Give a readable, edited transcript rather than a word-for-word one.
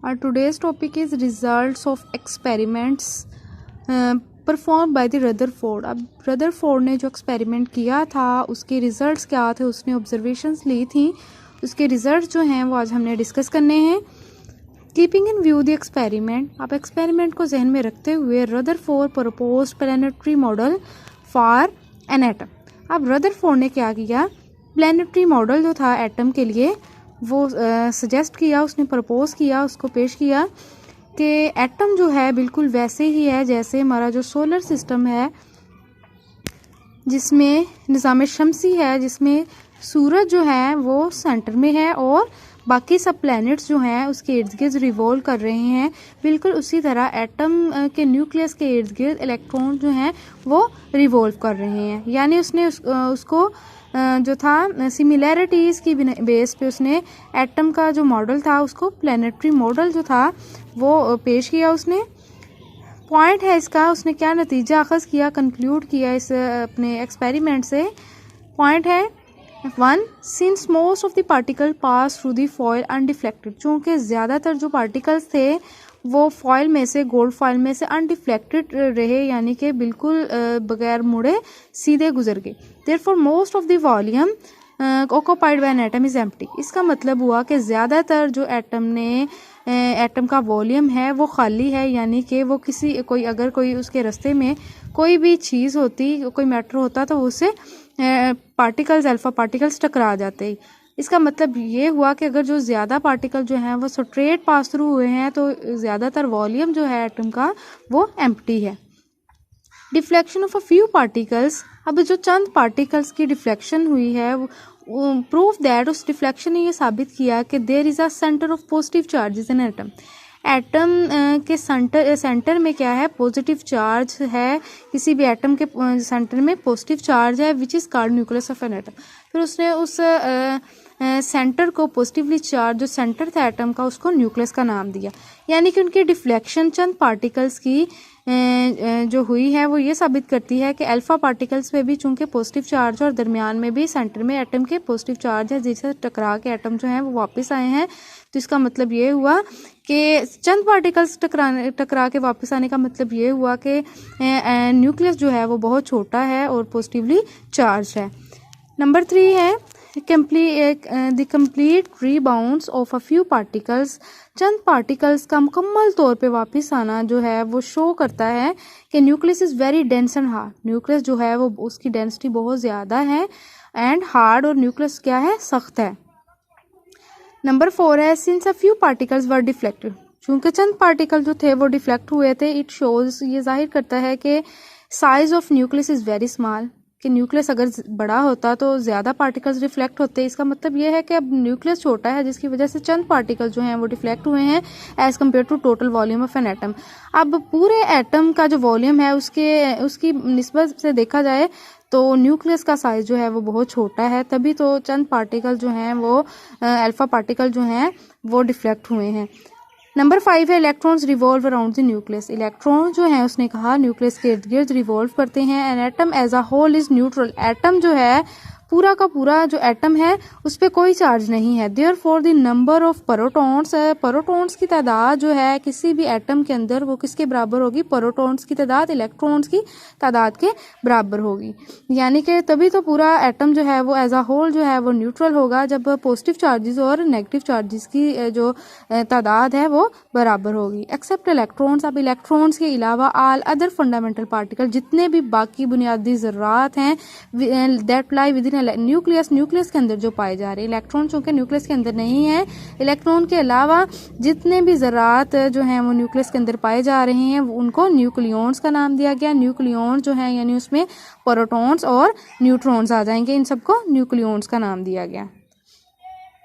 Our today's topic is results of experiments perform by the Rutherford. अब Rutherford ने जो experiment किया था उसके रिजल्ट्स क्या थे, उसने ऑब्जर्वेशंस ली थी, उसके रिजल्ट्स जो हैं वो आज हमने डिस्कस करने हैं। Keeping in view the experiment, आप एक्सपेरिमेंट को जहन में रखते हुए Rutherford proposed planetary model for an atom. अब रदरफोर्ड ने क्या किया, प्लानिटरी मॉडल जो था एटम के लिए वो सजेस्ट किया, उसने प्रपोज किया, उसको पेश किया कि एटम जो है बिल्कुल वैसे ही है जैसे हमारा जो सोलर सिस्टम है, जिसमें निज़ाम शमसी है, जिसमें सूरज जो है वो सेंटर में है और बाकी सब प्लैनेट्स जो हैं उसके इर्द गिर्द रिवॉल्व कर रहे हैं। बिल्कुल उसी तरह एटम के न्यूक्लियस के इर्द गिर्द इलेक्ट्रॉन जो हैं वो रिवॉल्व कर रहे हैं। यानी उसने उसको जो था सिमिलैरिटीज़ की बेस पे उसने एटम का जो मॉडल था उसको प्लानिटरी मॉडल जो था वो पेश किया। उसने पॉइंट है इसका, उसने क्या नतीजा अखज़ किया, कंक्लूड किया इस अपने एक्सपेरिमेंट से। पॉइंट है 1, since most of the particle pass through the foil undeflected, चूँकि ज़्यादातर जो पार्टिकल्स थे वो फॉयल में से, गोल्ड फॉयल में से अनडिफ्लेक्टेड रहे, यानी कि बिल्कुल बगैर मुड़े सीधे गुजर गए। Therefore most of the volume occupied by an atom is empty. इसका मतलब हुआ कि ज़्यादातर जो एटम का वॉल्यूम है वो खाली है, यानी कि वो अगर कोई उसके रास्ते में कोई भी चीज़ होती, कोई मैटर होता तो उससे पार्टिकल्स, अल्फा पार्टिकल्स टकरा जाते। इसका मतलब ये हुआ कि अगर जो ज़्यादा पार्टिकल जो हैं वो स्ट्रेट पास थ्रू हुए हैं तो ज़्यादातर वॉल्यूम जो है एटम का वो एम्प्टी है। Deflection of a few particles, अब जो चंद पार्टिकल्स की डिफ्लेक्शन हुई है प्रूफ दैट, उस डिफ्लेक्शन ने ये साबित किया कि there is a centre of positive charges in atom. Atom के सेंटर में क्या है, पॉजिटिव चार्ज है। किसी भी एटम के सेंटर में पॉजिटिव चार्ज है which is called nucleus of an atom. फिर उसने उस सेंटर को पॉजिटिवली चार्ज जो सेंटर था एटम का उसको न्यूक्लियस का नाम दिया। यानी कि उनकी डिफ्लेक्शन चंद पार्टिकल्स की जो हुई है वो ये साबित करती है कि अल्फा पार्टिकल्स में भी चूंकि पॉजिटिव चार्ज और दरमियान में भी सेंटर में एटम के पॉजिटिव चार्ज है, जिससे टकरा के एटम जो है वो वापस आए हैं। तो इसका मतलब ये हुआ कि चंद पार्टिकल्स टकरा के वापस आने का मतलब ये हुआ कि न्यूक्लियस जो है वो बहुत छोटा है और पॉजिटिवली चार्ज है। नंबर 3 है the complete rebounds of a few particles. Chand particles का मुकम्मल तौर पे वापस आना जो है वो शो करता है कि nucleus is very dense and hard. Nucleus जो है वो उसकी डेंसिटी बहुत ज़्यादा है एंड हार्ड, और न्यूक्लियस क्या है, सख्त है। नंबर 4 है since a few particles were deflected, चूँकि चंद पार्टिकल जो थे वो डिफ्लेक्ट हुए थे, इट शोज, ये जाहिर करता है कि size of nucleus is very small, कि न्यूक्लियस अगर बड़ा होता तो ज़्यादा पार्टिकल्स रिफ्लेक्ट होते। इसका मतलब ये है कि अब न्यूक्लियस छोटा है जिसकी वजह से चंद पार्टिकल जो हैं वो डिफ्लेक्ट हुए हैं as compare to total volume of an atom. अब पूरे एटम का जो वॉल्यूम है उसकी निस्बत से देखा जाए तो न्यूक्लियस का साइज जो है वो बहुत छोटा है, तभी तो चंद पार्टिकल जो हैं वो अल्फा पार्टिकल जो हैं वो डिफ्लेक्ट हुए हैं। नंबर 5 है electrons revolve around the nucleus. Electron जो है उसने कहा न्यूक्लियस के इर्द गिर्द रिवॉल्व करते हैं। An atom as a whole is neutral, atom जो है पूरा का पूरा जो एटम है उस पर कोई चार्ज नहीं है। Therefore the number of protons, protons की तादाद जो है किसी भी एटम के अंदर वो किसके बराबर होगी, प्रोटॉन्स की तादाद इलेक्ट्रॉन्स की तादाद के बराबर होगी। यानी कि तभी तो पूरा एटम जो है वो एज अ होल जो है वो न्यूट्रल होगा जब पॉजिटिव चार्जेस और नेगेटिव चार्जेस की जो तादाद है वो बराबर होगी। एक्सेप्ट इलेक्ट्रॉन्स, अब इलेक्ट्रॉन्स के अलावा ऑल अदर फंडामेंटल पार्टिकल, जितने भी बाकी बुनियादी ज़र्रात हैं that lie with nucleus, nucleus के अंदर जो पाए जा रहे हैं। इलेक्ट्रॉन चूंकि न्यूक्लियस के अंदर नहीं है, इलेक्ट्रॉन के अलावा जितने भी ज़रात जो हैं वो न्यूक्लियस के अंदर पाए जा रहे हैं उनको न्यूक्लियॉन्स का नाम दिया गया। न्यूक्लियॉन्स जो है यानी उसमें प्रोटॉन्स और न्यूट्रॉन्स आ जाएंगे, इन सबको न्यूक्लियॉन्स का नाम दिया गया।